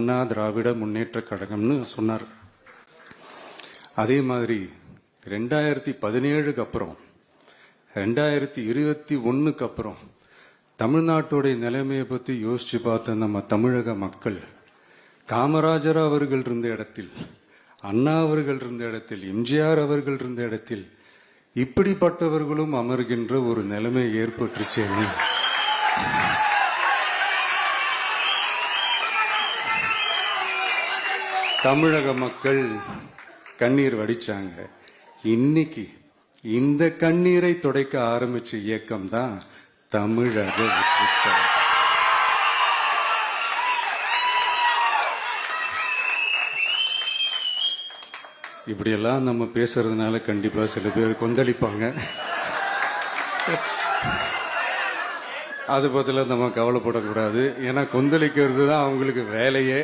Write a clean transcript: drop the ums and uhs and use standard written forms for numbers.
அண்ணா திராவிட முன்னேற்ற கழகம்னு சொன்னார். அதே மாதிரி 2017க்கு அப்புறம் 2021க்கு அப்புறம் தமிழ்நாட்டுடைய நிலைமையை பற்றி யோசிச்சு பார்த்த நம்ம தமிழக மக்கள் காமராஜர் அவர்கள் இருந்த இடத்தில், அண்ணா அவர்கள் இருந்த இடத்தில், எம்ஜிஆர் அவர்கள் இருந்த இடத்தில் இப்படிப்பட்டவர்களும் அமர்கின்ற ஒரு நிலைமை ஏற்பட்டுச்சு. தமிழக மக்கள் கண்ணீர் வடிச்சாங்க. இன்னைக்கு இந்த கண்ணீரை துடைக்க ஆரம்பிச்ச இயக்கம் தான் தமிழக வெற்றிக்கழகம். இப்படியெல்லாம் நம்ம பேசுறதுனால கண்டிப்பா சில பேர் கொந்தளிப்பாங்க. அது பதிலா நம்ம கவலைப்படக்கூடாது. ஏன்னா கொந்தளிக்கிறது தான் அவங்களுக்கு வேலையே.